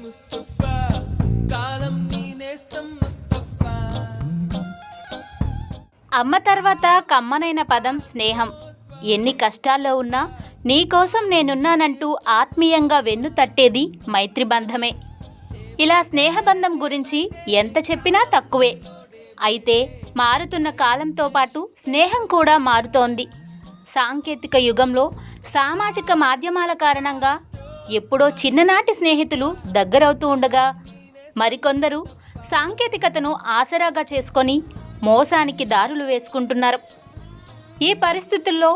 ముస్తఫా కాలం నీ నేస్తం ముస్తఫా. అమ్మ తర్వాత కమ్మనైన పదం స్నేహం. ఎన్ని కష్టాల్లో ఉన్నా నీకోసం నేనున్నానంటూ ఆత్మీయంగా వెన్ను తట్టేది మైత్రి బంధమే. ఇలా స్నేహబంధం గురించి ఎంత చెప్పినా తక్కువే. అయితే మారుతున్న కాలంతో పాటు స్నేహం కూడా మారుతోంది. సాంకేతిక యుగంలో సామాజిక మాధ్యమాల కారణంగా ఎప్పుడో చిన్ననాటి స్నేహితులు దగ్గరవుతూ ఉండగా, మరికొందరు సాంకేతికతను ఆసరాగా చేసుకొని మోసానికి దారులు వేసుకుంటున్నారు. ఈ పరిస్థితుల్లో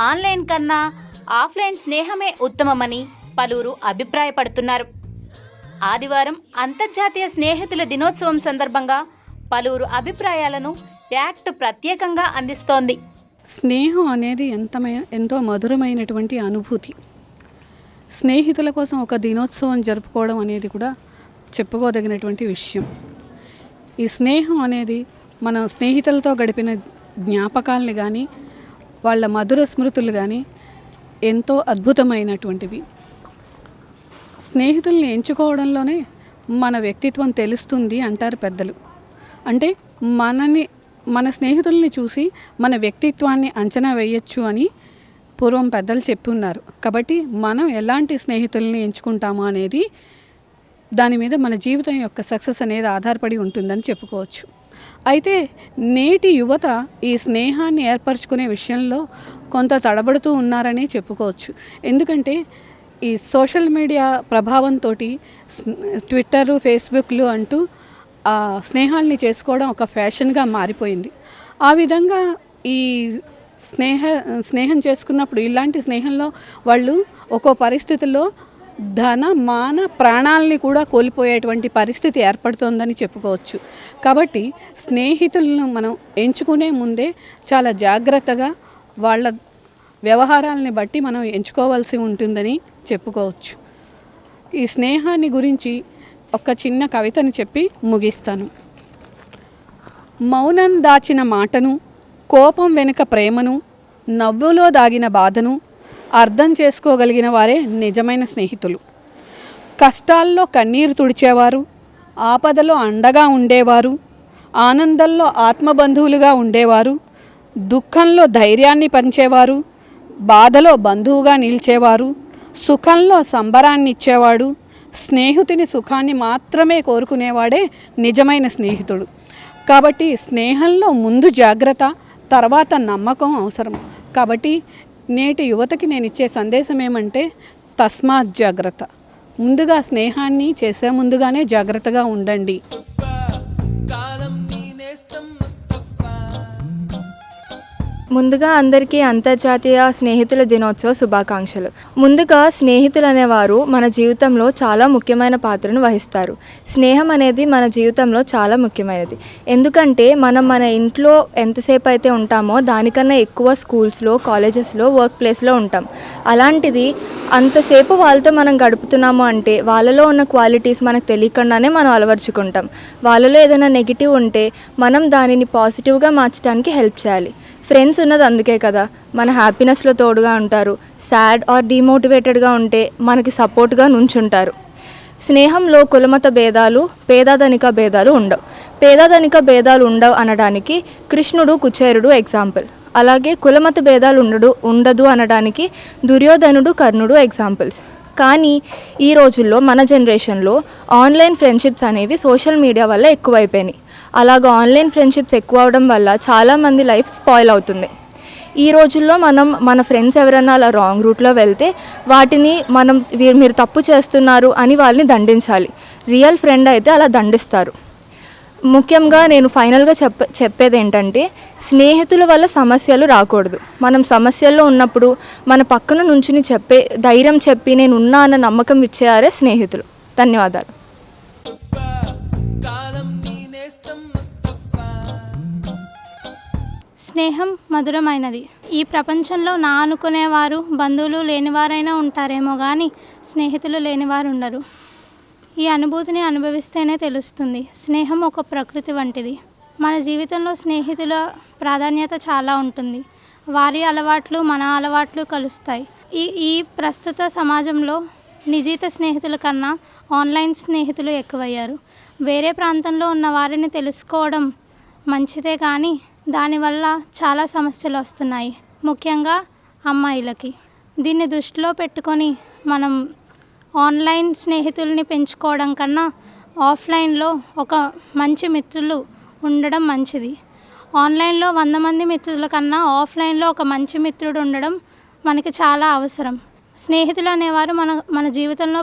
ఆన్లైన్ కన్నా ఆఫ్లైన్ స్నేహమే ఉత్తమమని పలువురు అభిప్రాయపడుతున్నారు. ఆదివారం అంతర్జాతీయ స్నేహితుల దినోత్సవం సందర్భంగా పలువురు అభిప్రాయాలను యాక్ట్ ప్రత్యేకంగా అందిస్తోంది. స్నేహం అనేది ఎంతో మధురమైనటువంటి అనుభూతి. స్నేహితుల కోసం ఒక దినోత్సవం జరుపుకోవడం అనేది కూడా చెప్పుకోదగినటువంటి విషయం. ఈ స్నేహం అనేది మన స్నేహితులతో గడిపిన జ్ఞాపకాలని కానీ వాళ్ళ మధుర స్మృతులు కానీ ఎంతో అద్భుతమైనటువంటివి. స్నేహితుల్ని ఎంచుకోవడంలోనే మన వ్యక్తిత్వం తెలుస్తుంది అంటారు పెద్దలు. అంటే మన స్నేహితుల్ని చూసి మన వ్యక్తిత్వాన్ని అంచనా వేయచ్చు అని పూర్వం పెద్దలు చెప్పి ఉన్నారు. కాబట్టి మనం ఎలాంటి స్నేహితుల్ని ఎంచుకుంటామో అనేది దాని మీద మన జీవితం యొక్క సక్సెస్ అనేది ఆధారపడి ఉంటుందని చెప్పుకోవచ్చు. అయితే నేటి యువత ఈ స్నేహాన్ని ఏర్పరచుకునే విషయంలో కొంత తడబడుతూ ఉన్నారని చెప్పుకోవచ్చు. ఎందుకంటే ఈ సోషల్ మీడియా ప్రభావంతో ట్విట్టరు, ఫేస్బుక్లు అంటూ స్నేహాల్ని చేసుకోవడం ఒక ఫ్యాషన్గా మారిపోయింది. ఆ విధంగా ఈ స్నేహం చేసుకున్నప్పుడు ఇలాంటి స్నేహంలో వాళ్ళు ఒక్కో పరిస్థితుల్లో ధన మాన ప్రాణాలని కూడా కోల్పోయేటువంటి పరిస్థితి ఏర్పడుతోందని చెప్పుకోవచ్చు. కాబట్టి స్నేహితులను మనం ఎంచుకునే ముందే చాలా జాగ్రత్తగా వాళ్ళ వ్యవహారాలని బట్టి మనం ఎంచుకోవాల్సి ఉంటుందని చెప్పుకోవచ్చు. ఈ స్నేహాన్ని గురించి ఒక చిన్న కవితని చెప్పి ముగిస్తాను. మౌనం దాచిన మాటను, కోపం వెనుక ప్రేమను, నవ్వులో దాగిన బాధను అర్థం చేసుకోగలిగిన వారే నిజమైన స్నేహితులు. కష్టాల్లో కన్నీరు తుడిచేవారు, ఆపదలో అండగా ఉండేవారు, ఆనందంలో ఆత్మబంధువులుగా ఉండేవారు, దుఃఖంలో ధైర్యాన్ని పంచేవారు, బాధలో బంధువుగా నిలిచేవారు, సుఖంలో సంబరాన్ని ఇచ్చేవాడు, స్నేహితుని సుఖాన్ని మాత్రమే కోరుకునేవాడే నిజమైన స్నేహితుడు. కాబట్టి స్నేహంలో ముందు జాగ్రత్త, తర్వాత నమ్మకం అవసరం. కాబట్టి నేటి యువతకి నేను ఇచ్చే సందేశం ఏమంటే తస్మాత్ జాగ్రత్త. ముందుగా స్నేహాన్ని చేసే ముందుగానే జాగ్రత్తగా ఉండండి. ముందుగా అందరికీ అంతర్జాతీయ స్నేహితుల దినోత్సవ శుభాకాంక్షలు. ముందుగా స్నేహితులు అనేవారు మన జీవితంలో చాలా ముఖ్యమైన పాత్రను వహిస్తారు. స్నేహం అనేది మన జీవితంలో చాలా ముఖ్యమైనది. ఎందుకంటే మనం మన ఇంట్లో ఎంతసేపు అయితే ఉంటామో దానికన్నా ఎక్కువ స్కూల్స్లో, కాలేజెస్లో, వర్క్ ప్లేస్లో ఉంటాం. అలాంటిది అంతసేపు వాళ్ళతో మనం గడుపుతున్నాము అంటే వాళ్ళలో ఉన్న క్వాలిటీస్ మనకు తెలియకుండానే మనం అలవర్చుకుంటాం. వాళ్ళలో ఏదైనా నెగిటివ్ ఉంటే మనం దానిని పాజిటివ్గా మార్చడానికి హెల్ప్ చేయాలి. ఫ్రెండ్స్ ఉన్నది అందుకే కదా, మన హ్యాపీనెస్లో తోడుగా ఉంటారు. సాడ్ ఆర్ డిమోటివేటెడ్గా ఉంటే మనకి సపోర్ట్గా నుంచుంటారు. స్నేహంలో కులమత భేదాలు, పేదాధనిక భేదాలు ఉండవు. పేదాధనిక భేదాలు ఉండవు అనడానికి కృష్ణుడు, కుచేరుడు ఎగ్జాంపుల్. అలాగే కులమత భేదాలు ఉండదు అనడానికి దుర్యోధనుడు, కర్ణుడు ఎగ్జాంపుల్స్. కానీ ఈ రోజుల్లో మన జనరేషన్లో ఆన్లైన్ ఫ్రెండ్షిప్స్ అనేవి సోషల్ మీడియా వల్ల ఎక్కువైపోయినాయి. అలాగ ఆన్లైన్ ఫ్రెండ్షిప్స్ ఎక్కువ అవడం వల్ల చాలామంది లైఫ్ స్పాయిల్ అవుతుంది. ఈ రోజుల్లో మన ఫ్రెండ్స్ ఎవరైనా అలా రాంగ్ రూట్లో వెళ్తే వాటిని మీరు తప్పు చేస్తున్నారు అని వాళ్ళని దండించాలి. రియల్ ఫ్రెండ్ అయితే అలా దండిస్తారు. ముఖ్యంగా నేను ఫైనల్గా చెప్పేది ఏంటంటే స్నేహితుల వల్ల సమస్యలు రాకూడదు. మనం సమస్యల్లో ఉన్నప్పుడు మన పక్కన నుంచుని ధైర్యం చెప్పి నేను ఉన్నా అన్న నమ్మకం ఇచ్చేవారే స్నేహితులు. ధన్యవాదాలు. స్నేహం మధురమైనది. ఈ ప్రపంచంలో నా అనుకునేవారు బంధువులు లేనివారైనా ఉంటారేమో కానీ స్నేహితులు లేనివారు ఉండరు. ఈ అనుభూతిని అనుభవిస్తేనే తెలుస్తుంది. స్నేహం ఒక ప్రకృతి వంటిది. మన జీవితంలో స్నేహితుల ప్రాధాన్యత చాలా ఉంటుంది. వారి అలవాట్లు మన అలవాట్లు కలుస్తాయి. ఈ ప్రస్తుత సమాజంలో నిజీత స్నేహితుల కన్నా ఆన్లైన్ స్నేహితులు ఎక్కువయ్యారు. వేరే ప్రాంతంలో ఉన్న వారిని తెలుసుకోవడం మంచిదే కానీ దానివల్ల చాలా సమస్యలు వస్తున్నాయి, ముఖ్యంగా అమ్మాయిలకి. దీన్ని దృష్టిలో పెట్టుకొని మనం ఆన్లైన్ స్నేహితుల్ని పెంచుకోవడం కన్నా ఆఫ్లైన్లో ఒక మంచి మిత్రులు ఉండడం మంచిది. ఆన్లైన్లో 100 మంది మిత్రుల కన్నా ఆఫ్లైన్లో ఒక మంచి మిత్రుడు ఉండడం మనకి చాలా అవసరం. స్నేహితులు అనేవారు మన జీవితంలో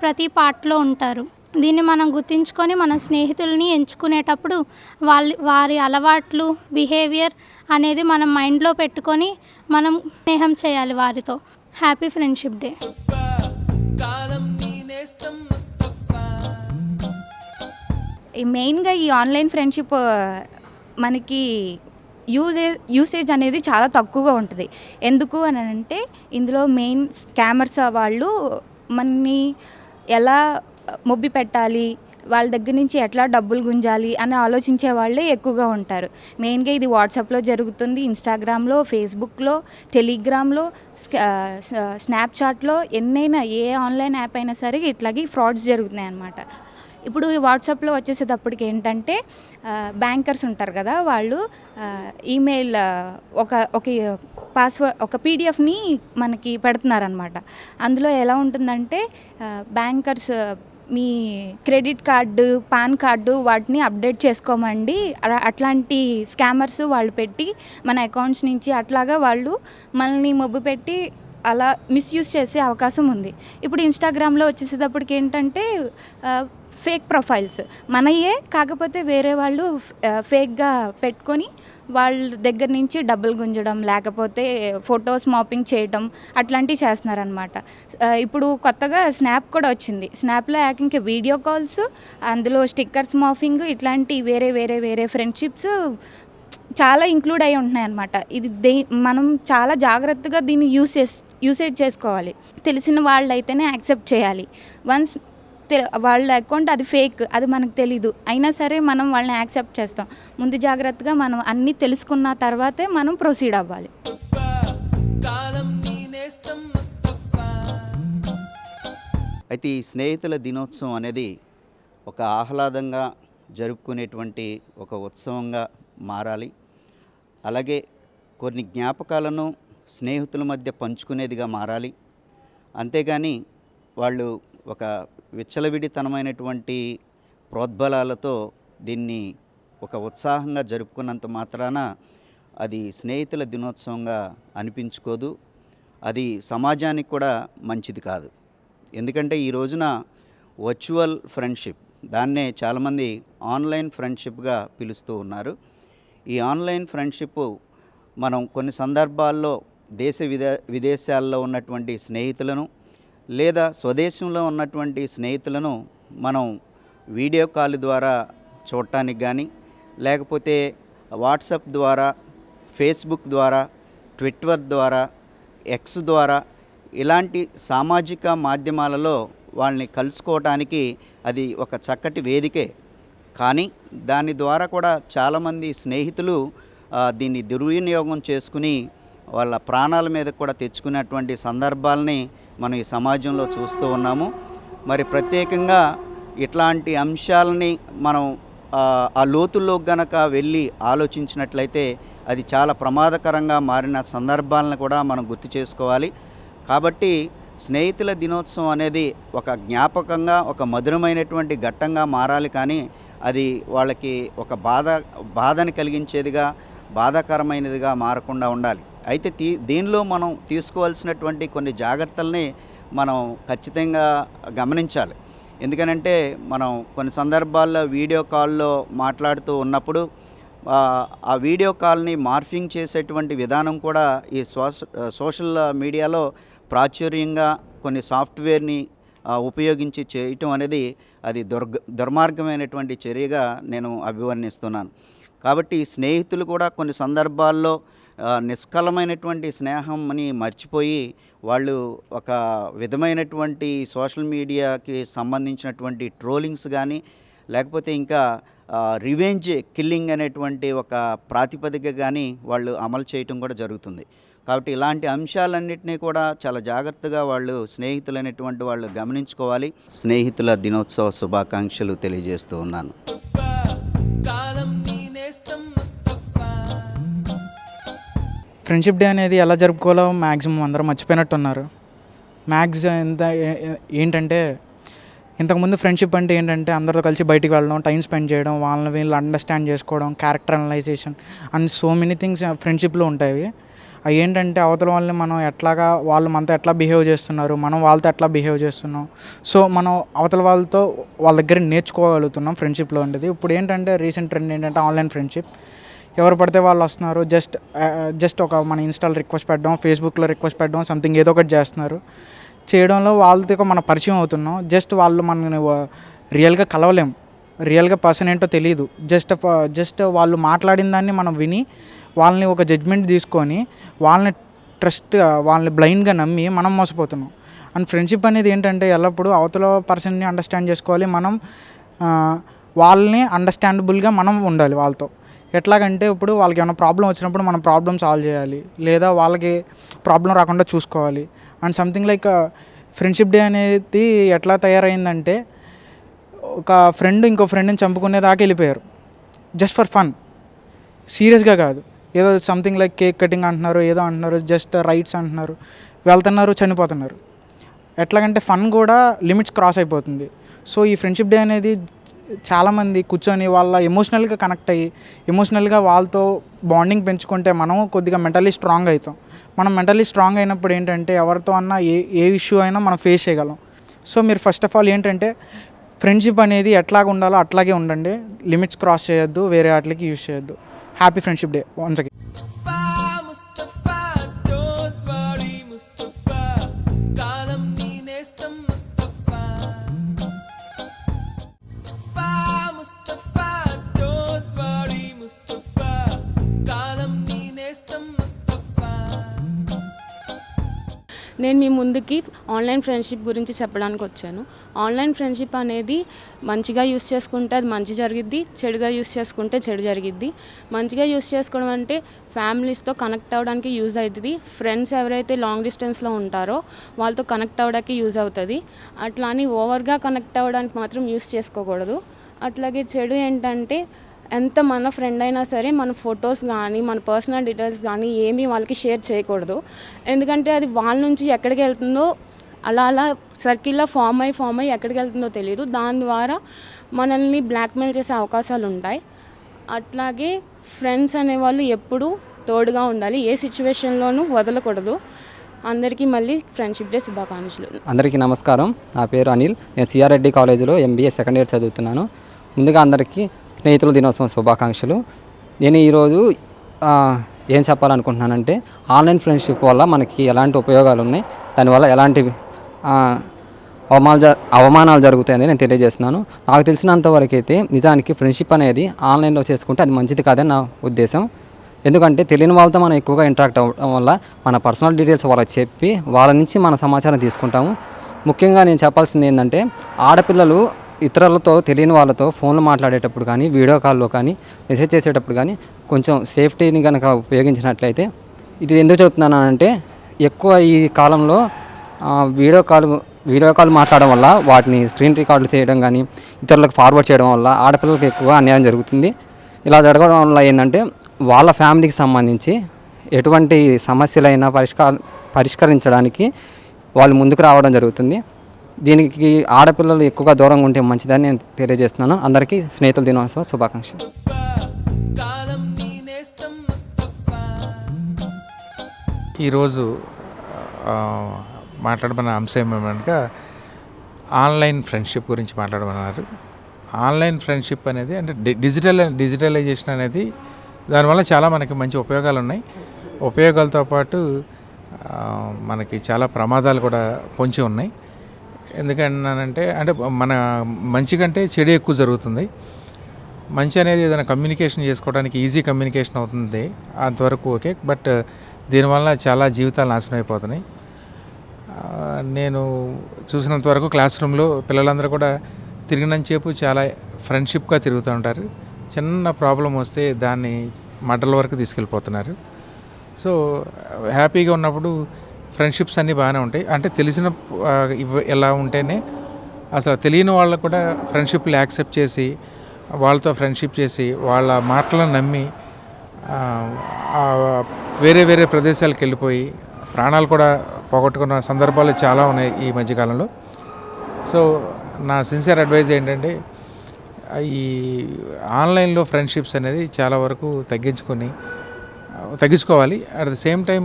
ప్రతి పార్ట్లో ఉంటారు. దీన్ని మనం గుర్తించుకొని మన స్నేహితుల్ని ఎంచుకునేటప్పుడు వారి అలవాట్లు, బిహేవియర్ అనేది మనం మైండ్లో పెట్టుకొని మనం స్నేహం చేయాలి వారితో. Happy friendship day. కాలం నీ నేస్తం ముస్తఫా. మెయిన్గా ఈ ఆన్లైన్ ఫ్రెండ్షిప్ మనకి యూసేజ్ అనేది చాలా తక్కువగా ఉంటుంది. ఎందుకు అని అంటే ఇందులో మెయిన్ స్కామర్స్ వాళ్ళు మనని ఎలా మొబ్బి పెట్టాలి, వాళ్ళ దగ్గర నుంచి ఎట్లా డబ్బులు గుంజాలి అని ఆలోచించే వాళ్ళే ఎక్కువగా ఉంటారు. మెయిన్గా ఇది వాట్సాప్లో జరుగుతుంది, ఇన్స్టాగ్రామ్లో, ఫేస్బుక్లో, టెలిగ్రామ్లో, స్నాప్చాట్లో, ఎన్నైనా ఏ ఆన్లైన్ యాప్ అయినా సరే ఇట్లాగే ఫ్రాడ్స్ జరుగుతున్నాయి అన్నమాట. ఇప్పుడు ఈ వాట్సాప్లో వచ్చేసేటప్పటికి ఏంటంటే బ్యాంకర్స్ ఉంటారు కదా, వాళ్ళు ఈమెయిల్ ఒక పాస్వర్డ్, ఒక పీడిఎఫ్ని మనకి పెడుతున్నారనమాట. అందులో ఎలా ఉంటుందంటే బ్యాంకర్స్ మీ క్రెడిట్ కార్డు, పాన్ కార్డు వాటిని అప్డేట్ చేసుకోమండి, అట్లాంటి స్కామర్స్ వాళ్ళు పెట్టి మన అకౌంట్స్ నుంచి అట్లాగా వాళ్ళు మనల్ని మొబ్బు పెట్టి అలా మిస్యూజ్ చేసే అవకాశం ఉంది. ఇప్పుడు ఇన్స్టాగ్రామ్లో వచ్చేసేటప్పటికి ఏంటంటే ఫేక్ ప్రొఫైల్స్ మనయే, కాకపోతే వేరే వాళ్ళు ఫేక్గా పెట్టుకొని వాళ్ళ దగ్గర నుంచి డబ్బులు గుంజడం, లేకపోతే ఫొటోస్ మాపింగ్ చేయడం అట్లాంటివి చేస్తున్నారనమాట. ఇప్పుడు కొత్తగా స్నాప్ కూడా వచ్చింది. స్నాప్లో ఇంకా వీడియో కాల్స్, అందులో స్టిక్కర్స్ మాఫింగ్, ఇట్లాంటి వేరే ఫ్రెండ్షిప్స్ చాలా ఇంక్లూడ్ అయి ఉంటున్నాయి అన్నమాట. ఇది మనం చాలా జాగ్రత్తగా దీన్ని యూసేజ్ చేసుకోవాలి. తెలిసిన వాళ్ళు అయితేనే యాక్సెప్ట్ చేయాలి. వన్స్ వాళ్ళ అకౌంట్ అది ఫేక్, అది మనకు తెలీదు, అయినా సరే మనం వాళ్ళని యాక్సెప్ట్ చేస్తాం. ముందు జాగ్రత్తగా మనం అన్నీ తెలుసుకున్న తర్వాతే మనం ప్రొసీడ్ అవ్వాలి. కాలం నీ నేస్తం ముస్తఫా. అయితే ఈ స్నేహితుల దినోత్సవం అనేది ఒక ఆహ్లాదంగా జరుపుకునేటువంటి ఒక ఉత్సవంగా మారాలి. అలాగే కొన్ని జ్ఞాపకాలను స్నేహితుల మధ్య పంచుకునేదిగా మారాలి. అంతేగాని వాళ్ళు ఒక విచ్చలవిడితనమైనటువంటి ప్రోద్బలాలతో దీన్ని ఒక ఉత్సాహంగా జరుపుకున్నంత మాత్రాన అది స్నేహితుల దినోత్సవంగా అనిపించుకోదు. అది సమాజానికి కూడా మంచిది కాదు. ఎందుకంటే ఈ రోజున వర్చువల్ ఫ్రెండ్షిప్, దాన్నే చాలామంది ఆన్లైన్ ఫ్రెండ్షిప్గా పిలుస్తూ ఉన్నారు. ఈ ఆన్లైన్ ఫ్రెండ్షిప్ మనం కొన్ని సందర్భాల్లో విదేశాల్లో ఉన్నటువంటి స్నేహితులను లేదా స్వదేశంలో ఉన్నటువంటి స్నేహితులను మనం వీడియో కాల్ ద్వారా చూడటానికి కానీ, లేకపోతే వాట్సాప్ ద్వారా, ఫేస్బుక్ ద్వారా, ట్విట్టర్ ద్వారా, ఎక్స్ ద్వారా, ఇలాంటి సామాజిక మాధ్యమాలలో వాళ్ళని కలుసుకోవటానికి అది ఒక చక్కటి వేదికే. కానీ దాని ద్వారా కూడా చాలామంది స్నేహితులు దీన్ని దుర్వినియోగం చేసుకుని వాళ్ళ ప్రాణాల మీద కూడా తెచ్చుకున్నటువంటి సందర్భాలని మనం ఈ సమాజంలో చూస్తూ ఉన్నాము. మరి ప్రత్యేకంగా ఇట్లాంటి అంశాలని మనం ఆ లోతుల్లో గనక వెళ్ళి ఆలోచించినట్లయితే అది చాలా ప్రమాదకరంగా మారిన సందర్భాలను కూడా మనం గుర్తు చేసుకోవాలి. కాబట్టి స్నేహితుల దినోత్సవం అనేది ఒక జ్ఞాపకంగా, ఒక మధురమైనటువంటి ఘట్టంగా మారాలి. కానీ అది వాళ్ళకి ఒక బాధని కలిగించేదిగా, బాధాకరమైనదిగా మారకుండా ఉండాలి. అయితే దీనిలో మనం తీసుకోవాల్సినటువంటి కొన్ని జాగ్రత్తల్ని మనం ఖచ్చితంగా గమనించాలి. ఎందుకనంటే మనం కొన్ని సందర్భాల్లో వీడియో కాల్లో మాట్లాడుతూ ఉన్నప్పుడు ఆ వీడియో కాల్ని మార్ఫింగ్ చేసేటువంటి విధానం కూడా ఈ సోషల్ మీడియాలో ప్రాచుర్యంగా కొన్ని సాఫ్ట్వేర్ని ఉపయోగించి చేయటం అనేది అది దుర్మార్గమైనటువంటి చర్యగా నేను అభివర్ణిస్తున్నాను. కాబట్టి స్నేహితులు కూడా కొన్ని సందర్భాల్లో నిష్కలమైనటువంటి స్నేహంని మర్చిపోయి వాళ్ళు ఒక విధమైనటువంటి సోషల్ మీడియాకి సంబంధించినటువంటి ట్రోలింగ్స్ కానీ, లేకపోతే ఇంకా రివెంజ్ కిల్లింగ్ అనేటువంటి ఒక ప్రాతిపదిక కానీ వాళ్ళు అమలు చేయటం కూడా జరుగుతుంది. కాబట్టి ఇలాంటి అంశాలన్నింటినీ కూడా చాలా జాగ్రత్తగా వాళ్ళు స్నేహితులైనటువంటి వాళ్ళు గమనించుకోవాలి. స్నేహితుల దినోత్సవ శుభాకాంక్షలు తెలియజేస్తూ ఉన్నాను. కాలం నీ నేస్తం ముస్తఫా. ఫ్రెండ్షిప్ డే అనేది ఎలా జరుపుకోవాలో మ్యాక్సిమం అందరూ మర్చిపోయినట్టున్నారు. ఏంటంటే ఇంతకుముందు ఫ్రెండ్షిప్ అంటే ఏంటంటే అందరితో కలిసి బయటికి వెళ్ళడం, టైం స్పెండ్ చేయడం, వాళ్ళని వీళ్ళు అండర్స్టాండ్ చేసుకోవడం, character analysation and so many things ఫ్రెండ్షిప్లో ఉంటాయి. అవి ఏంటంటే అవతల వాళ్ళని మనం ఎట్లాగా, వాళ్ళు మనతో ఎట్లా బిహేవ్ చేస్తున్నారు, మనం వాళ్ళతో ఎట్లా బిహేవ్ చేస్తున్నాం, సో మనం అవతల వాళ్ళతో వాళ్ళ దగ్గర నేర్చుకోగలుగుతున్నాం ఫ్రెండ్షిప్లో ఉండేది. ఇప్పుడు ఏంటంటే రీసెంట్ ట్రెండ్ ఏంటంటే ఆన్లైన్ ఫ్రెండ్షిప్. ఎవరు పడితే వాళ్ళు వస్తున్నారు, జస్ట్ ఒక మన ఇన్స్టాల్ రిక్వెస్ట్ పెట్టడం, ఫేస్బుక్లో రిక్వెస్ట్ పెట్టడం, సంథింగ్ ఏదో ఒకటి చేస్తున్నారు. చేయడంలో వాళ్ళతో మన పరిచయం అవుతున్నాం. జస్ట్ వాళ్ళు మనని రియల్గా కలవలేం, రియల్గా పర్సన్ ఏంటో తెలియదు. జస్ట్ వాళ్ళు మాట్లాడిన దాన్ని మనం విని వాళ్ళని ఒక జడ్జ్మెంట్ తీసుకొని వాళ్ళని బ్లైండ్గా నమ్మి మనం మోసపోతున్నాం. అండ్ ఫ్రెండ్షిప్ అనేది ఏంటంటే ఎల్లప్పుడూ అవతల పర్సన్ని అండర్స్టాండ్ చేసుకోవాలి, మనం వాళ్ళని అండర్స్టాండబుల్గా మనం ఉండాలి వాళ్ళతో. ఎట్లాగంటే ఇప్పుడు వాళ్ళకి ఏమైనా ప్రాబ్లం వచ్చినప్పుడు మనం ప్రాబ్లం సాల్వ్ చేయాలి, లేదా వాళ్ళకి ప్రాబ్లం రాకుండా చూసుకోవాలి. And something like friendship day అనేది ఎట్లా తయారైందంటే ఒక ఫ్రెండ్ ఇంకో ఫ్రెండ్ని చంపుకునే దాకా వెళ్ళిపోయారు, జస్ట్ ఫర్ ఫన్, సీరియస్గా కాదు. ఏదో సంథింగ్ లైక్ కేక్ కటింగ్ అంటున్నారు, ఏదో అంటున్నారు, జస్ట్ రైట్స్ అంటున్నారు, వెళ్తున్నారు, చనిపోతున్నారు. ఎట్లాగంటే ఫన్ కూడా లిమిట్స్ క్రాస్ అయిపోతుంది. సో ఈ ఫ్రెండ్షిప్ డే అనేది చాలామంది కూర్చొని వాళ్ళ ఎమోషనల్గా కనెక్ట్ అయ్యి ఎమోషనల్గా వాళ్ళతో బాండింగ్ పెంచుకుంటే మనం కొద్దిగా మెంటల్లీ స్ట్రాంగ్ అవుతాం. మనం మెంటల్లీ స్ట్రాంగ్ అయినప్పుడు ఏంటంటే ఎవరితో అన్నా ఏ ఇష్యూ అయినా మనం ఫేస్ చేయగలం. సో మీరు ఫస్ట్ ఆఫ్ ఆల్ ఏంటంటే ఫ్రెండ్షిప్ అనేది ఎట్లాగ ఉండాలో అట్లాగే ఉండండి, లిమిట్స్ క్రాస్ చేయొద్దు, వేరే వాటికి యూజ్ చేయొద్దు. Happy friendship day once again. Mustafa don't worry Mustafa. కాలం నీ నేస్తం ముస్తఫా. Mustafa don't worry Mustafa. కాలం నీ నేస్తం ముస్తఫా. నేను మీ ముందుకి ఆన్లైన్ ఫ్రెండ్షిప్ గురించి చెప్పడానికి వచ్చాను. ఆన్లైన్ ఫ్రెండ్షిప్ అనేది మంచిగా యూస్ చేసుకుంటే అది మంచి జరిగిద్ది, చెడుగా యూస్ చేసుకుంటే చెడు జరిగిద్ది. మంచిగా యూస్ చేసుకోవడం అంటే ఫ్యామిలీస్తో కనెక్ట్ అవ్వడానికి యూజ్ అవుతుంది. ఫ్రెండ్స్ ఎవరైతే లాంగ్ డిస్టెన్స్లో ఉంటారో వాళ్ళతో కనెక్ట్ అవ్వడానికి యూజ్ అవుతుంది. అట్లా అని ఓవర్గా కనెక్ట్ అవ్వడానికి మాత్రం యూస్ చేసుకోకూడదు. అట్లాగే చెడు ఏంటంటే ఎంత మన ఫ్రెండ్ అయినా సరే మన ఫొటోస్ కానీ మన పర్సనల్ డీటెయిల్స్ కానీ ఏమీ వాళ్ళకి షేర్ చేయకూడదు. ఎందుకంటే అది వాళ్ళ నుంచి ఎక్కడికి వెళ్తుందో అలా సర్కిల్లో ఫామ్ అయ్యి ఎక్కడికి వెళ్తుందో తెలియదు. దాని ద్వారా మనల్ని బ్లాక్మెయిల్ చేసే అవకాశాలు ఉంటాయి. అట్లాగే ఫ్రెండ్స్ అనేవాళ్ళు ఎప్పుడూ తోడుగా ఉండాలి, ఏ సిచ్యువేషన్లోనూ వదలకూడదు. అందరికీ మళ్ళీ ఫ్రెండ్షిప్ డే శుభాకాంక్షలు. అందరికీ నమస్కారం. నా పేరు అనిల్. నేను సిఆర్ రెడ్డి కాలేజీలో MBA సెకండ్ ఇయర్ చదువుతున్నాను. ముందుగా అందరికీ స్నేహితుల దినోత్సవం శుభాకాంక్షలు. నేను ఈరోజు ఏం చెప్పాలనుకుంటున్నానంటే ఆన్లైన్ ఫ్రెండ్షిప్ వల్ల మనకి ఎలాంటి ఉపయోగాలు ఉన్నాయి, దానివల్ల ఎలాంటి అవమానాలు జరుగుతాయని నేను తెలియజేస్తున్నాను. నాకు తెలిసినంతవరకు అయితే నిజానికి ఫ్రెండ్షిప్ అనేది ఆన్లైన్లో చేసుకుంటే అది మంచిది కాదని నా ఉద్దేశం. ఎందుకంటే తెలియని వాళ్ళతో మనం ఎక్కువగా ఇంటరాక్ట్ అవ్వడం వల్ల మన పర్సనల్ డీటెయిల్స్ వాళ్ళకి చెప్పి వాళ్ళ నుంచి మన సమాచారం తీసుకుంటాము. ముఖ్యంగా నేను చెప్పాల్సింది ఏంటంటే ఆడపిల్లలు ఇతరులతో తెలియని వాళ్ళతో ఫోన్లో మాట్లాడేటప్పుడు కానీ, వీడియో కాల్లో కానీ, మెసేజ్ చేసేటప్పుడు కానీ కొంచెం సేఫ్టీని కనుక ఉపయోగించినట్లయితే, ఇది ఎందుకు చెప్తున్నానంటే ఎక్కువ ఈ కాలంలో వీడియో కాల్ మాట్లాడడం వల్ల వాటిని స్క్రీన్ రికార్డులు చేయడం కానీ ఇతరులకు ఫార్వర్డ్ చేయడం వల్ల ఆడపిల్లలకు ఎక్కువ అన్యాయం జరుగుతుంది. ఇలా జరగడం వల్ల ఏంటంటే వాళ్ళ ఫ్యామిలీకి సంబంధించి ఎటువంటి సమస్యలైనా పరిష్కరించడానికి వాళ్ళు ముందుకు రావడం జరుగుతుంది. దీనికి ఆడపిల్లలు ఎక్కువగా దూరంగా ఉంటే మంచిదని నేను తెలియజేస్తున్నాను. అందరికీ స్నేహితుల దినోత్సవ శుభాకాంక్షలు. కాలం నీ నేస్తం ముస్తఫా. ఈరోజు మాట్లాడమన్న అంశం ఏమనగా ఆన్లైన్ ఫ్రెండ్షిప్ గురించి మాట్లాడమన్నారు. ఆన్లైన్ ఫ్రెండ్షిప్ అనేది అంటే డిజిటలైజేషన్ అనేది దానివల్ల చాలా మనకి మంచి ఉపయోగాలు ఉన్నాయి. ఉపయోగాలతో పాటు మనకి చాలా ప్రమాదాలు కూడా పొంచి ఉన్నాయి. ఎందుకన్నానంటే అంటే మన మంచి కంటే చెడు ఎక్కువ జరుగుతుంది. మంచి అనేది ఏదైనా కమ్యూనికేషన్ చేసుకోవడానికి ఈజీ కమ్యూనికేషన్ అవుతుంది, అంతవరకు ఓకే. బట్ దీనివల్ల చాలా జీవితాలు నాశనం అయిపోతున్నాయి. నేను చూసినంత వరకు క్లాస్ రూమ్లో పిల్లలందరూ కూడా తిరిగినంతసేపు చాలా ఫ్రెండ్షిప్గా తిరుగుతూ ఉంటారు. చిన్న ప్రాబ్లం వస్తే దాన్ని మర్డర్ల వరకు తీసుకెళ్ళిపోతున్నారు. సో హ్యాపీగా ఉన్నప్పుడు ఫ్రెండ్షిప్స్ అన్నీ బాగానే ఉంటాయి. అంటే తెలిసిన ఎలా ఉంటేనే అసలు తెలియని వాళ్ళకు కూడా ఫ్రెండ్షిప్లు యాక్సెప్ట్ చేసి వాళ్ళతో ఫ్రెండ్షిప్ చేసి వాళ్ళ మాటలను నమ్మి వేరే వేరే ప్రదేశాలకు వెళ్ళిపోయి ప్రాణాలు కూడా పోగొట్టుకున్న సందర్భాలు చాలా ఉన్నాయి ఈ మధ్యకాలంలో. సో నా సిన్సియర్ అడ్వైజ్ ఏంటంటే ఈ ఆన్లైన్లో ఫ్రెండ్షిప్స్ అనేది చాలా వరకు తగ్గించుకోవాలి. అట్ ద సేమ్ టైం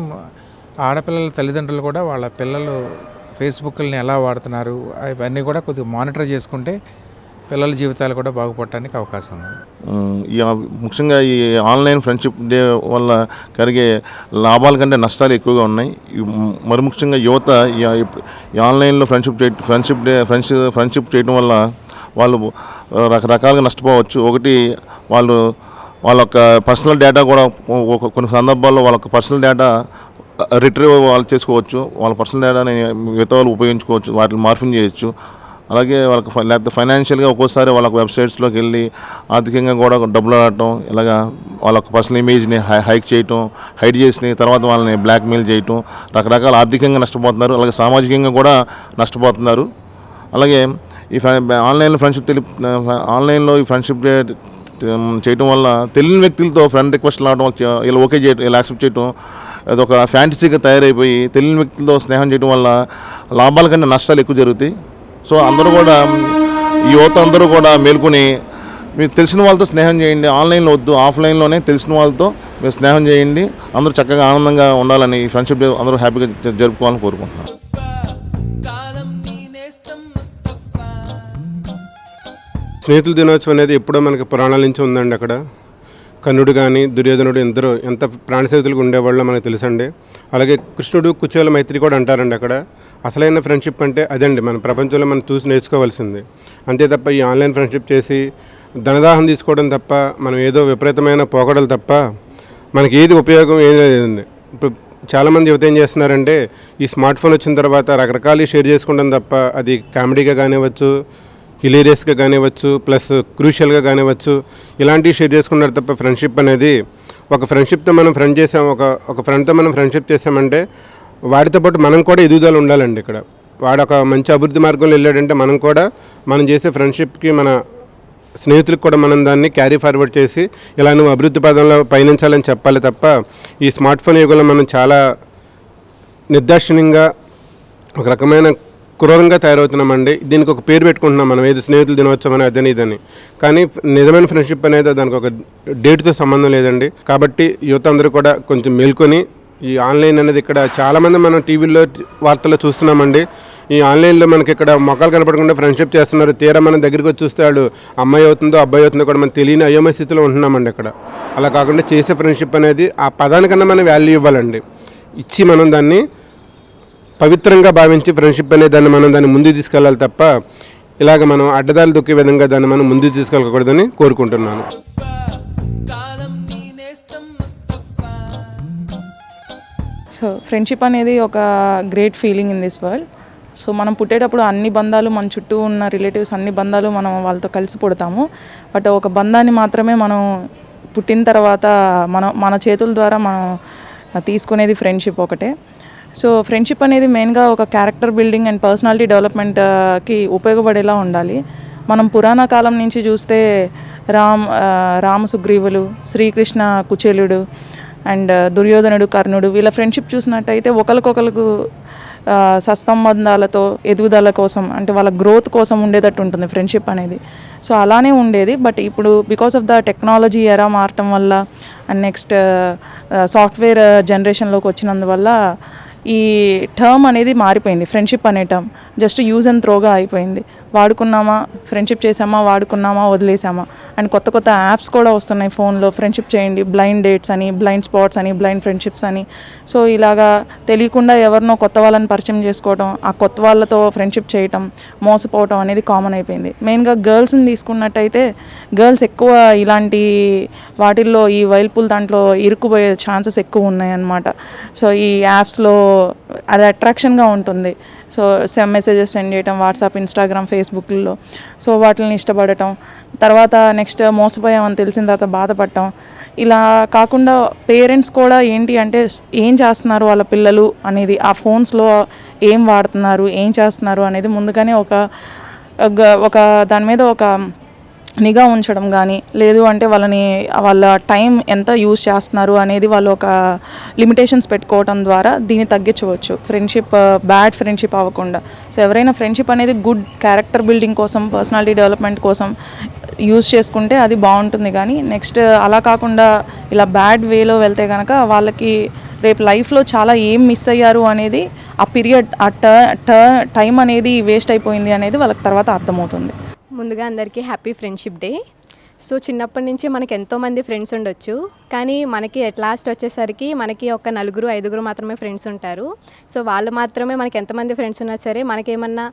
ఆడపిల్లల తల్లిదండ్రులు కూడా వాళ్ళ పిల్లలు ఫేస్బుక్ని ఎలా వాడుతున్నారు అవన్నీ కూడా కొద్దిగా మానిటర్ చేసుకుంటే పిల్లల జీవితాలు కూడా బాగుపడటానికి అవకాశం ఉంది. ముఖ్యంగా ఈ ఆన్లైన్ ఫ్రెండ్షిప్ డే వల్ల కలిగే లాభాల కంటే నష్టాలు ఎక్కువగా ఉన్నాయి. మరి ముఖ్యంగా యువత ఈ ఆన్లైన్లో ఫ్రెండ్షిప్ చేయడం వల్ల వాళ్ళు రకరకాలుగా నష్టపోవచ్చు. ఒకటి వాళ్ళ యొక్క పర్సనల్ డేటా కూడా కొన్ని సందర్భాల్లో వాళ్ళ పర్సనల్ డేటా రిట్రీవ్ వాళ్ళు చేసుకోవచ్చు. వాళ్ళ పర్సనల్ డేటాని మిగతా వాళ్ళు ఉపయోగించుకోవచ్చు, వాటిని మార్ఫింగ్ చేయొచ్చు. అలాగే లేకపోతే ఫైనాన్షియల్గా ఒక్కోసారి వాళ్ళకి వెబ్సైట్స్లోకి వెళ్ళి ఆర్థికంగా కూడా డబ్బులు ఆడటం, ఇలాగా వాళ్ళ పర్సనల్ ఇమేజ్ని హైడ్ చేసి తర్వాత వాళ్ళని బ్లాక్మెయిల్ చేయటం, రకరకాల ఆర్థికంగా నష్టపోతున్నారు, అలాగే సామాజికంగా కూడా నష్టపోతున్నారు. అలాగే ఈ ఆన్లైన్లో ఈ ఫ్రెండ్షిప్ చేయటం వల్ల తెలియని వ్యక్తులతో ఫ్రెండ్ రిక్వెస్ట్లు రావడం, ఇలా ఓకే చేయటం, ఇలా యాక్సెప్ట్ చేయటం, అదొక ఫ్యాంటసీగా తయారైపోయి తెలియని వ్యక్తులతో స్నేహం చేయడం వల్ల లాభాల కంటే నష్టాలు ఎక్కువ జరుగుతాయి. సో అందరూ కూడా యువత అందరూ కూడా మేల్కొని మీరు తెలిసిన వాళ్ళతో స్నేహం చేయండి. ఆన్లైన్లో వద్దు, ఆఫ్లైన్లోనే తెలిసిన వాళ్ళతో మీరు స్నేహం చేయండి. అందరూ చక్కగా ఆనందంగా ఉండాలని ఈ ఫ్రెండ్షిప్ డే అందరూ హ్యాపీగా జరుపుకోవాలని కోరుకుంటున్నాను. స్నేహితుల దినోత్సవం అనేది ఎప్పుడో మనకి పురాణాల నుంచి ఉందండి. అక్కడ కర్ణుడు కానీ దుర్యోధనుడు ఎంత ప్రాణ స్నేహితులుగా ఉండేవాళ్ళో మనకు తెలుసండి. అలాగే కృష్ణుడు కుచేల మైత్రి కూడా అంటారండి. అక్కడ అసలైన ఫ్రెండ్షిప్ అంటే అదండి, మన ప్రపంచంలో మనం చూసి నేర్చుకోవాల్సింది. అంతే తప్ప ఈ ఆన్లైన్ ఫ్రెండ్షిప్ చేసి ధనదాహం తీసుకోవడం తప్ప, మనం ఏదో విపరీతమైన పోకడలు తప్ప మనకి ఏది ఉపయోగం ఏం లేదండి. ఇప్పుడు చాలామంది యువత ఏం చేస్తున్నారంటే ఈ స్మార్ట్ ఫోన్ వచ్చిన తర్వాత రకరకాలు షేర్ చేసుకోవడం తప్ప, అది కామెడీగా కానివ్వచ్చు, హిలేరియస్గా కానివ్వచ్చు, ప్లస్ క్రూషియల్గా కానివ్వచ్చు, ఇలాంటివి షేర్ చేసుకున్నారు తప్ప ఫ్రెండ్షిప్ అనేది ఒక ఫ్రెండ్షిప్తో మనం ఒక ఫ్రెండ్తో మనం ఫ్రెండ్షిప్ చేసామంటే వాడితో పాటు మనం కూడా ఎదుగుదల ఉండాలండి. ఇక్కడ వాడు ఒక మంచి అభివృద్ధి మార్గంలో వెళ్ళాడంటే మనం చేసే ఫ్రెండ్షిప్కి మన స్నేహితులకు కూడా మనం దాన్ని క్యారీ ఫార్వర్డ్ చేసి ఇలా నువ్వు అభివృద్ధి పదంలో పయనించాలని చెప్పాలి తప్ప ఈ స్మార్ట్ ఫోన్ యుగంలో మనం చాలా నిర్దాక్షిణ్యంగా ఒక రకమైన క్రూరంగా తయారవుతున్నామండి. దీనికి ఒక పేరు పెట్టుకుంటున్నాం మనం, ఏది స్నేహితుల దినోత్సవం అని అదని ఇదని. కానీ నిజమైన ఫ్రెండ్షిప్ అనేది దానికి ఒక డేట్తో సంబంధం లేదండి. కాబట్టి యువత అందరూ కూడా కొంచెం మేల్కొని ఈ ఆన్లైన్ అనేది ఇక్కడ చాలామంది మనం టీవీల్లో వార్తల్లో చూస్తున్నామండి. ఈ ఆన్లైన్లో మనకి ఇక్కడ మొక్కలు కనపడకుండా ఫ్రెండ్షిప్ చేస్తున్నారు. తీరా మనం దగ్గరికి వచ్చి చూస్తే వాడు అమ్మాయి అవుతుందో అబ్బాయి అవుతుందో కూడా మనం తెలియని అయోమయ స్థితిలో ఉంటున్నామండి. ఇక్కడ అలా కాకుండా చేసే ఫ్రెండ్షిప్ అనేది ఆ పదానికన్నా మనం వాల్యూ ఇవ్వాలండి. ఇచ్చి మనం దాన్ని పవిత్రంగా భావించి ఫ్రెండ్షిప్ అనే దాన్ని ముందుకు తీసుకెళ్ళాలి తప్ప ఇలాగ మనం అడ్డదారులు దొక్కే విధంగా దాన్ని మనం ముందుకు తీసుకెళ్ళకూడదని కోరుకుంటున్నాను. సో ఫ్రెండ్షిప్ అనేది ఒక great feeling in this world. So మనం పుట్టేటప్పుడు అన్ని బంధాలు, మన చుట్టూ ఉన్న రిలేటివ్స్ అన్ని బంధాలు మనం వాళ్ళతో కలిసి పుడతాము. బట్ ఒక బంధాన్ని మాత్రమే మనం పుట్టిన తర్వాత మన చేతుల ద్వారా మనం తీసుకునేది ఫ్రెండ్షిప్ ఒకటే. సో ఫ్రెండ్షిప్ అనేది మెయిన్గా ఒక క్యారెక్టర్ బిల్డింగ్ అండ్ పర్సనాలిటీ డెవలప్మెంట్కి ఉపయోగపడేలా ఉండాలి. మనం పురాణ కాలం నుంచి చూస్తే రామ సుగ్రీవులు, శ్రీకృష్ణ కుచేలుడు అండ్ దుర్యోధనుడు కర్ణుడు, వీళ్ళ ఫ్రెండ్షిప్ చూసినట్టయితే ఒకరికొకరికి సత్సంబంధాలతో ఎదుగుదల కోసం, అంటే వాళ్ళ గ్రోత్ కోసం ఉండేటట్టు ఉంటుంది ఫ్రెండ్షిప్ అనేది. సో అలానే ఉండేది. బట్ ఇప్పుడు బికాస్ ఆఫ్ ద టెక్నాలజీ ఎరా మారటం వల్ల అండ్ నెక్స్ట్ సాఫ్ట్వేర్ జనరేషన్లోకి వచ్చినందువల్ల ఈ టర్మ్ అనేది మారిపోయింది. ఫ్రెండ్షిప్ అనే టర్మ్ జస్ట్ యూజ్ అండ్ త్రోగా అయిపోయింది. వాడుకున్నామా, ఫ్రెండ్షిప్ చేసామా, వాడుకున్నామా, వదిలేసామా. అండ్ కొత్త కొత్త యాప్స్ కూడా వస్తున్నాయి ఫోన్లో. ఫ్రెండ్షిప్ చేయండి, బ్లైండ్ డేట్స్ అని, బ్లైండ్ స్పాట్స్ అని, బ్లైండ్ ఫ్రెండ్షిప్స్ అని. సో ఇలాగా తెలియకుండా ఎవరినో కొత్త వాళ్ళని పరిచయం చేసుకోవడం, ఆ కొత్త వాళ్ళతో ఫ్రెండ్షిప్ చేయటం, మోసపోవటం అనేది కామన్ అయిపోయింది. మెయిన్గా గర్ల్స్ని తీసుకున్నట్టయితే గర్ల్స్ ఎక్కువ ఇలాంటి వాటిల్లో ఈ వైల్పుల్ దాంట్లో ఇరుక్కుపోయే ఛాన్సెస్ ఎక్కువ ఉన్నాయన్నమాట. సో ఈ యాప్స్లో అది అట్రాక్షన్గా ఉంటుంది. సో మెసేజెస్ సెండ్ చేయటం, వాట్సాప్, ఇన్స్టాగ్రామ్, ఫేస్బుక్లో. సో వాటిని ఇష్టపడటం, తర్వాత నెక్స్ట్ మోసపోయామని తెలిసిన తర్వాత బాధపడటం, ఇలా కాకుండా పేరెంట్స్ కూడా ఏంటి అంటే ఏం చేస్తున్నారు వాళ్ళ పిల్లలు అనేది, ఆ ఫోన్స్లో ఏం వాడుతున్నారు, ఏం చేస్తున్నారు అనేది ముందుగానే ఒక దాని మీద ఒక నిఘా ఉంచడం కానీ, లేదు అంటే వాళ్ళ టైం ఎంత యూజ్ చేస్తున్నారు అనేది వాళ్ళు ఒక లిమిటేషన్స్ పెట్టుకోవడం ద్వారా దీన్ని తగ్గించవచ్చు. బ్యాడ్ ఫ్రెండ్షిప్ అవ్వకుండా. సో ఎవరైనా ఫ్రెండ్షిప్ అనేది గుడ్ క్యారెక్టర్ బిల్డింగ్ కోసం, పర్సనాలిటీ డెవలప్మెంట్ కోసం యూజ్ చేసుకుంటే అది బాగుంటుంది. కానీ నెక్స్ట్ అలా కాకుండా ఇలా బ్యాడ్ వేలో వెళ్తే కనుక వాళ్ళకి రేపు లైఫ్లో చాలా ఏం మిస్ అయ్యారు అనేది, ఆ పీరియడ్ ఆ టైం అనేది వేస్ట్ అయిపోయింది అనేది వాళ్ళకి తర్వాత అర్థమవుతుంది. ముందుగా అందరికీ హ్యాపీ ఫ్రెండ్షిప్ డే. సో చిన్నప్పటి నుంచి మనకి ఎంతోమంది ఫ్రెండ్స్ ఉండొచ్చు, కానీ మనకి ఎట్ లాస్ట్ వచ్చేసరికి మనకి ఒక 4-5 మాత్రమే ఫ్రెండ్స్ ఉంటారు. సో వాళ్ళు మాత్రమే మనకి ఎంతమంది ఫ్రెండ్స్ ఉన్నా సరే, మనకేమన్నా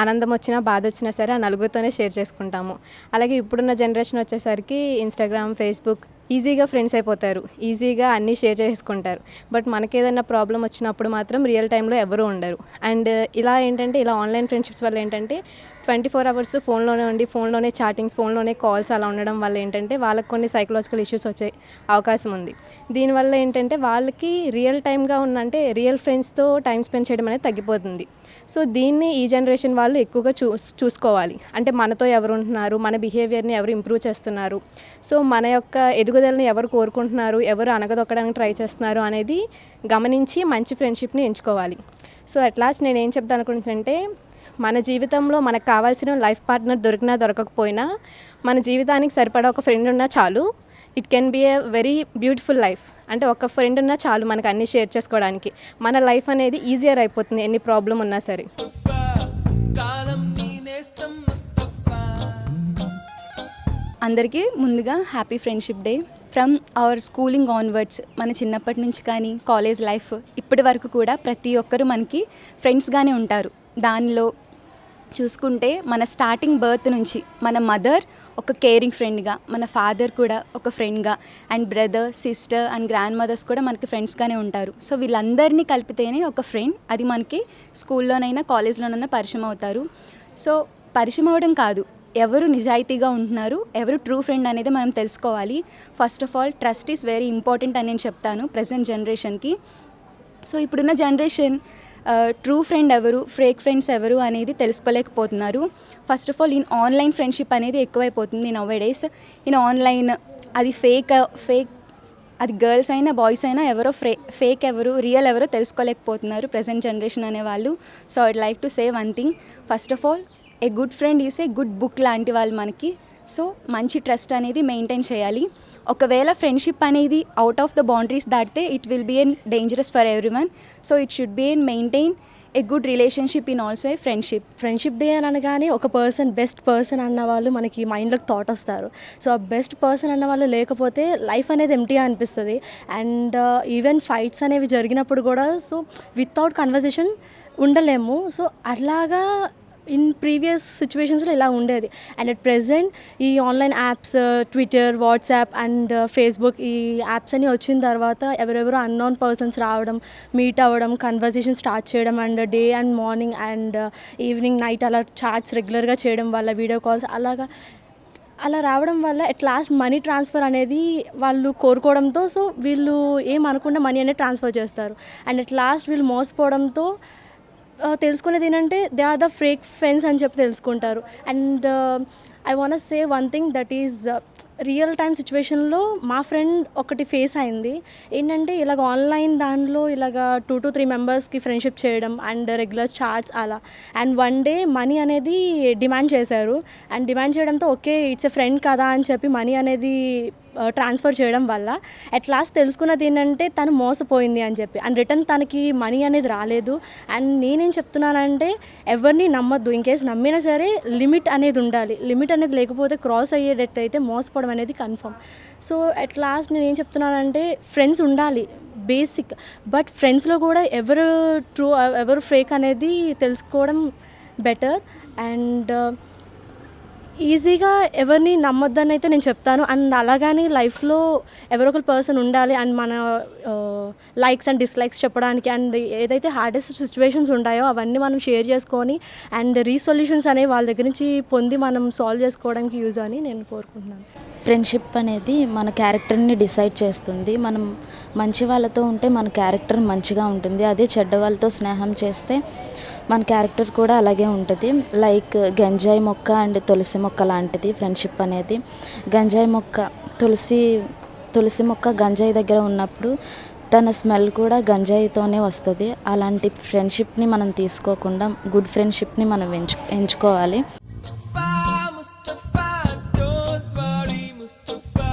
ఆనందం వచ్చినా బాధ వచ్చినా సరే ఆ నలుగురితోనే షేర్ చేసుకుంటాము. అలాగే ఇప్పుడున్న జనరేషన్ వచ్చేసరికి ఇన్స్టాగ్రామ్, ఫేస్బుక్ ఈజీగా ఫ్రెండ్స్ అయిపోతారు, ఈజీగా అన్నీ షేర్ చేసుకుంటారు. బట్ మనకి ఏదైనా ప్రాబ్లం వచ్చినప్పుడు మాత్రం రియల్ టైంలో ఎవరు ఉండరు. అండ్ ఇలా ఏంటంటే ఇలా ఆన్లైన్ ఫ్రెండ్షిప్స్ వల్ల ఏంటంటే 24 అవర్స్ ఫోన్లోనే ఉండి, ఫోన్లోనే చాటింగ్స్, ఫోన్లోనే కాల్స్ అలా ఉండడం వల్ల ఏంటంటే వాళ్ళకి కొన్ని సైకలాజికల్ ఇష్యూస్ వచ్చే అవకాశం ఉంది. దీనివల్ల ఏంటంటే వాళ్ళకి రియల్ టైమ్గా అంటే రియల్ ఫ్రెండ్స్తో టైం స్పెండ్ చేయడం అనేది తగ్గిపోతుంది. సో దీన్ని ఈ జనరేషన్ వాళ్ళు ఎక్కువగా చూసుకోవాలి. అంటే మనతో ఎవరు ఉంటున్నారు, మన బిహేవియర్ని ఎవరు ఇంప్రూవ్ చేస్తున్నారు, సో మన యొక్క ఎదుగుదలని ఎవరు కోరుకుంటున్నారు, ఎవరు అనగదొక్కడానికి ట్రై చేస్తున్నారు అనేది గమనించి మంచి ఫ్రెండ్షిప్ని ఎంచుకోవాలి. సో అట్ లాస్ట్ నేను ఏం చెప్తాను అనుకుంటున్నానంటే, మన జీవితంలో మనకు కావాల్సిన లైఫ్ పార్ట్నర్ దొరికినా దొరకకపోయినా మన జీవితానికి సరిపడా ఒక ఫ్రెండ్ ఉన్నా చాలు. It can be a very beautiful life. అంటే ఒక ఫ్రెండ్ ఉన్నా చాలు మనకు అన్నీ షేర్ చేసుకోవడానికి. మన లైఫ్ అనేది ఈజియర్ అయిపోతుంది ఎన్ని ప్రాబ్లం ఉన్నా సరే. కాలం నీ నేస్తం ముస్తఫా. అందరికీ ముందుగా happy friendship day. From our schooling onwards, మన చిన్నప్పటి నుంచి కానీ కాలేజ్ లైఫ్ ఇప్పటి వరకు కూడా ప్రతి ఒక్కరూ మనకి ఫ్రెండ్స్గానే ఉంటారు. దానిలో చూసుకుంటే మన స్టార్టింగ్ బర్త్ నుంచి మన మదర్ ఒక కేరింగ్ ఫ్రెండ్గా, మన ఫాదర్ కూడా ఒక ఫ్రెండ్గా, and brother, sister and grandmothers కూడా మనకి ఫ్రెండ్స్గానే ఉంటారు. సో వీళ్ళందరినీ కలిపితేనే ఒక ఫ్రెండ్. అది మనకి స్కూల్లోనైనా కాలేజ్లోనైనా పరిచయం అవుతారు. సో పరిచయం అవ్వడం కాదు, ఎవరు నిజాయితీగా ఉంటున్నారు, ఎవరు ట్రూ ఫ్రెండ్ అనేది మనం తెలుసుకోవాలి. First of all trust is very important అని నేను చెప్తాను ప్రజెంట్ జనరేషన్కి. సో ఇప్పుడున్న జనరేషన్ ట్రూ ఫ్రెండ్ ఎవరు, ఫేక్ ఫ్రెండ్స్ ఎవరు అనేది తెలుసుకోలేకపోతున్నారు. First of all online friendship అనేది ఎక్కువైపోతుంది నౌవేడేస్. ఆన్లైన్ అది ఫేక్, అది గర్ల్స్ అయినా బాయ్స్ అయినా ఎవరో ఫేక్ ఎవరు, రియల్ ఎవరో తెలుసుకోలేకపోతున్నారు ప్రజెంట్ జనరేషన్ అనేవాళ్ళు. So I'd like to say one thing. First of all a good friend is a good book లాంటి వాళ్ళు మనకి. సో మంచి ట్రస్ట్ అనేది మెయింటైన్ చేయాలి. ఒకవేళ ఫ్రెండ్షిప్ అనేది అవుట్ ఆఫ్ ద బౌండరీస్ దాటితే it will be an dangerous for everyone. So it should be an maintain a good relationship in also a friendship day అని అనగానే ఒక బెస్ట్ పర్సన్ అన్న వాళ్ళు మనకి మైండ్లోకి థాట్ వస్తారు. సో ఆ బెస్ట్ పర్సన్ అన్న వాళ్ళు లేకపోతే లైఫ్ అనేది ఎంటీగా అనిపిస్తుంది. అండ్ ఈవెన్ ఫైట్స్ అనేవి జరిగినప్పుడు కూడా సో వితౌట్ కన్వర్జేషన్ ఉండలేము. సో అలాగా ఇన్ ప్రీవియస్ సిచ్యువేషన్స్లో ఇలా ఉండేది. అండ్ అట్ ప్రెజెంట్ ఈ online apps, Twitter, WhatsApp and Facebook, ఈ యాప్స్ అన్నీ వచ్చిన తర్వాత ఎవరెవరో అన్నోన్ పర్సన్స్ రావడం, మీట్ అవ్వడం, కన్వర్జేషన్ స్టార్ట్ చేయడం, and day and morning and evening night అలా చాట్స్ రెగ్యులర్గా చేయడం వల్ల, వీడియో కాల్స్ అలా రావడం వల్ల ఎట్ లాస్ట్ మనీ ట్రాన్స్ఫర్ అనేది వాళ్ళు కోరుకోవడంతో సో వీళ్ళు ఏమనకుండా మనీ అనేది ట్రాన్స్ఫర్ చేస్తారు. అండ్ ఎట్ లాస్ట్ వీళ్ళు మోసపోవడంతో తెలుసుకునేది ఏంటంటే they are the fake friends అని చెప్పి తెలుసుకుంటారు. And I want say one thing that is real time సిచ్యువేషన్లో మా ఫ్రెండ్ ఒకటి ఫేస్ అయింది. ఏంటంటే ఇలాగ ఆన్లైన్ దానిలో ఇలాగ 2 to 3 మెంబర్స్కి ఫ్రెండ్షిప్ చేయడం అండ్ రెగ్యులర్ చాట్స్ అలా. అండ్ వన్ డే మనీ అనేది డిమాండ్ చేశారు. అండ్ డిమాండ్ చేయడంతో ఓకే ఇట్స్ ఎ ఫ్రెండ్ కదా అని చెప్పి మనీ అనేది ట్రాన్స్ఫర్ చేయడం వల్ల అట్ లాస్ట్ తెలుసుకున్నది ఏంటంటే తను మోసపోయింది అని చెప్పి. అండ్ రిటర్న్ తనకి మనీ అనేది రాలేదు. అండ్ నేనేం చెప్తున్నానంటే ఎవరిని నమ్మొద్దు. ఇన్ కేస్ నమ్మినా సరే లిమిట్ అనేది ఉండాలి. లిమిట్ అనేది లేకపోతే క్రాస్ అయ్యేటట్టయితే మోసపోవడం అనేది కన్ఫర్మ్. సో అట్ లాస్ట్ నేను ఏం చెప్తున్నానంటే ఫ్రెండ్స్ ఉండాలి బేసిక్, బట్ ఫ్రెండ్స్లో కూడా ఎవరు ట్రూ ఎవరు ఫేక్ అనేది తెలుసుకోవడం బెటర్. అండ్ ఈజీగా ఎవరిని నమ్మొద్దని అయితే నేను చెప్తాను. అండ్ అలాగని లైఫ్లో ఎవరో ఒకరు పర్సన్ ఉండాలి అండ్ మన లైక్స్ అండ్ డిస్లైక్స్ చెప్పడానికి అండ్ ఏదైతే హార్డెస్ట్ సిచ్యువేషన్స్ ఉంటాయో అవన్నీ మనం షేర్ చేసుకొని అండ్ రీసొల్యూషన్స్ అనేవి వాళ్ళ దగ్గర నుంచి పొంది మనం సాల్వ్ చేసుకోవడానికి యూజ్ అని నేను కోరుకుంటున్నాను. ఫ్రెండ్షిప్ అనేది మన క్యారెక్టర్ని డిసైడ్ చేస్తుంది. మనం మంచి వాళ్ళతో ఉంటే మన క్యారెక్టర్ మంచిగా ఉంటుంది. అదే చెడ్డ వాళ్ళతో స్నేహం చేస్తే మన క్యారెక్టర్ కూడా అలాగే ఉంటుంది. లైక్ గంజాయి మొక్క అండ్ తులసి మొక్క లాంటిది ఫ్రెండ్షిప్ అనేది. గంజాయి మొక్క తులసి మొక్క గంజాయి దగ్గర ఉన్నప్పుడు తన స్మెల్ కూడా గంజాయితోనే వస్తుంది. అలాంటి ఫ్రెండ్షిప్ని మనం తీసుకోకుండా గుడ్ ఫ్రెండ్షిప్ని మనం ఎంచుకోవాలి. Mustafa, don't worry, Mustafa.